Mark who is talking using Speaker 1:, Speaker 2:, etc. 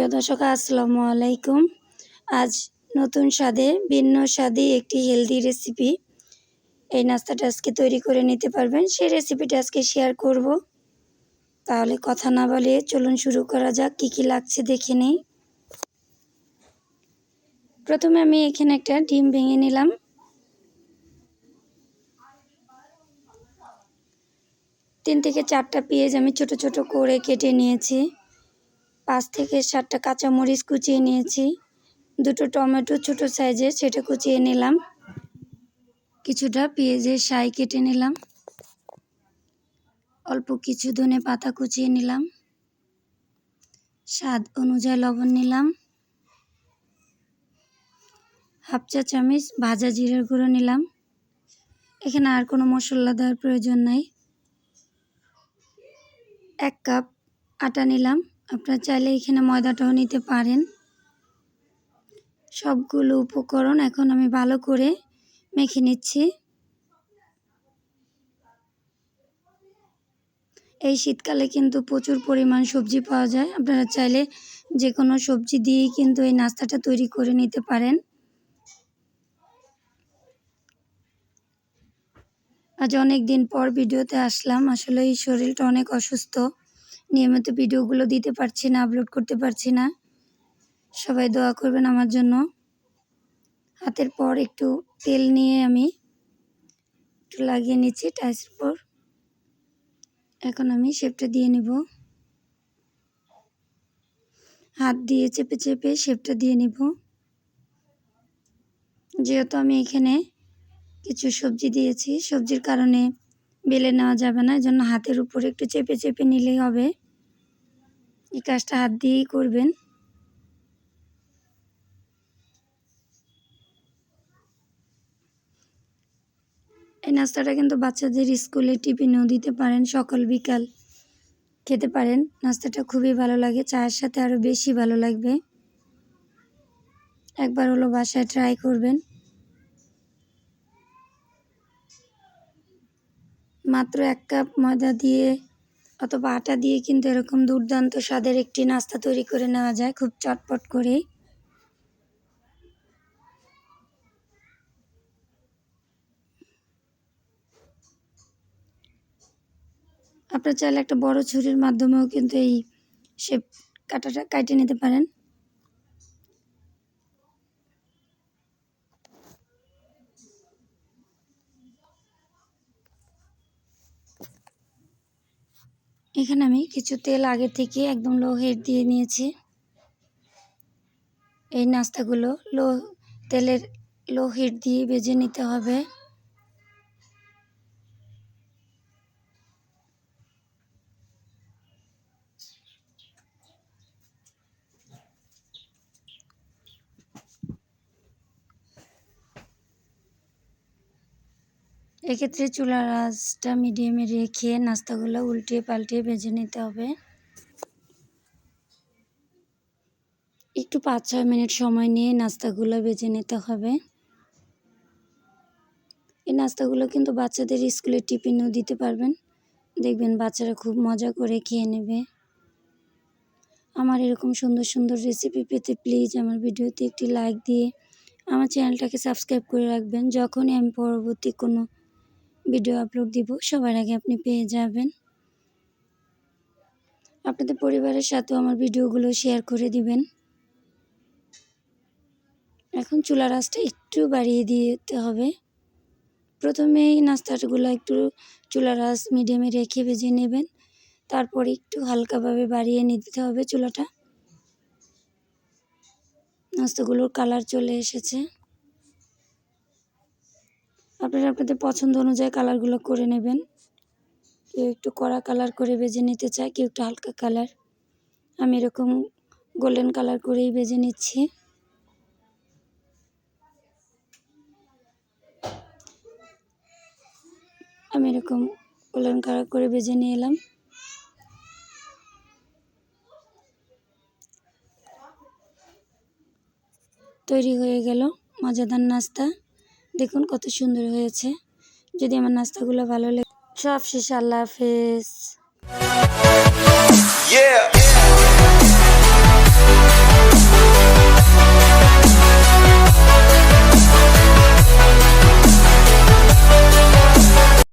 Speaker 1: সুপ্রিয় দর্শক, আসসালামু আলাইকুম। আজ নতুন স্বাদে ভিন্ন স্বাদে একটি হেলদি রেসিপি এই নাস্তাটা আজকে তৈরি করে নিতে পারবেন, সেই রেসিপিটা আজকে শেয়ার করব। তাহলে কথা না বাড়িয়ে চলুন শুরু করা যাক। কী লাগছে দেখে নেই। প্রথমে আমি এখানে একটা ডিম ভেঙে নিলাম। তিন থেকে চারটা পেঁয়াজ আমি ছোট ছোট করে কেটে নিয়েছি। 5 থেকে 7টা কাঁচামরিচ কুচিয়ে নিয়েছি। 2টো টমেটো ছোট সাইজের, সেটা কুচিয়ে নিলাম। কিছুটা পেঁয়াজের শাই কেটে নিলাম। অল্প কিছু ধনে পাতা কুচিয়ে নিলাম। স্বাদ অনুযায়ী লবণ নিলাম। হাফ চা চামচ ভাজা জিরার গুঁড়ো নিলাম। এখানে আর কোনো মশলা দেওয়ার প্রয়োজন নাই। 1 কাপ আটা নিলাম। আপনারা চাইলে এখানে ময়দাটাও নিতে পারেন। সবগুলো উপকরণ এখন আমি ভালো করে মেখে নিচ্ছি। এই শীতকালে কিন্তু প্রচুর পরিমাণ সবজি পাওয়া যায়। আপনারা চাইলে যে কোনো সবজি দিয়েই কিন্তু এই নাস্তাটা তৈরি করে নিতে পারেন। আজ অনেক দিন পর ভিডিওতে আসলাম। আসলে এই শরীরটা অনেক অসুস্থ, নিয়মিত ভিডিওগুলো দিতে পারছি না, আপলোড করতে পারছি না। সবাই দোয়া করবেন আমার জন্য। হাতের পর একটু তেল নিয়ে আমি একটু লাগিয়ে নিচ্ছি টাইসের পর। এখন আমি শেপটা দিয়ে নিব। হাত দিয়ে চেপে চেপে শেপটা দিয়ে নিব। যেহেতু আমি এখানে কিছু সবজি দিয়েছি, সবজির কারণে বেলে নেওয়া যাবে না, এজন্য হাতের উপরে একটু চেপে চেপে নিলেই হবে। এই কাজটা হাত দিয়েই করবেন। এই নাস্তাটা কিন্তু বাচ্চাদের স্কুলে টিফিনেও দিতে পারেন, সকাল বিকাল খেতে পারেন। নাস্তাটা খুবই ভালো লাগে, চায়ের সাথে আরও বেশি ভালো লাগবে। একবার হলো বাসায় ট্রাই করবেন। মাত্র 1 কাপ ময়দা দিয়ে অথবা আটা দিয়ে কিন্তু এরকম দুর্দান্ত স্বাদের একটি নাস্তা তৈরি করে নেওয়া যায়, খুব চটপট করেই। আপনারা চাইলে একটা বড় ছুরির মাধ্যমেও কিন্তু এই শেপ কাটাটা কাটে নিতে পারেন। এখানে আমি কিছু তেল আগে থেকে একদম লো হিট দিয়ে নিয়েছি। এই নাস্তাগুলো তেলের লো হিট দিয়ে ভেজে নিতে হবে। এক্ষেত্রে চুলার আঁচটা মিডিয়ামে রেখে নাস্তাগুলো উল্টিয়ে পাল্টিয়ে ভেজে নিতে হবে। একটু 5-6 মিনিট সময় নিয়ে নাস্তাগুলো ভেজে নিতে হবে। এই নাস্তাগুলো কিন্তু বাচ্চাদের স্কুলের টিফিনেও দিতে পারবেন। দেখবেন বাচ্চারা খুব মজা করে খেয়ে নেবে। আমার এরকম সুন্দর সুন্দর রেসিপি পেতে প্লিজ আমার ভিডিওতে একটি লাইক দিয়ে আমার চ্যানেলটাকে সাবস্ক্রাইব করে রাখবেন। যখনই আমি পরবর্তী কোনো ভিডিও আপলোড দিব, সবার আগে আপনি পেয়ে যাবেন। আপনাদের পরিবারের সাথেও আমার ভিডিওগুলো শেয়ার করে দিবেন। এখন চুলার আঁচটা একটু বাড়িয়ে দিতে হবে। প্রথমেই নাস্তাগুলো একটু চুলার আঁচ মিডিয়ামে রেখে ভেজে নেবেন, তারপর একটু হালকাভাবে বাড়িয়ে নিতে হবে চুলাটা। নাস্তাগুলোর কালার চলে এসেছে। আপনারা আপনাদের পছন্দ অনুযায়ী কালারগুলো করে নেবেন। কেউ একটু কড়া কালার করে ভেজে নিতে চায়, কেউ একটু হালকা কালার। আমি এরকম গোল্ডেন কালার করেই ভেজে নিচ্ছি। আমি এরকম গোল্ডেন কালার করে ভেজে নিয়ে এলাম। তৈরি হয়ে গেল মজাদার নাস্তা। দেখুন কত সুন্দর হয়েছে। যদি আমার নাস্তাগুলো ভালো লাগে, সব শেষ। আল্লাহ হাফেজ।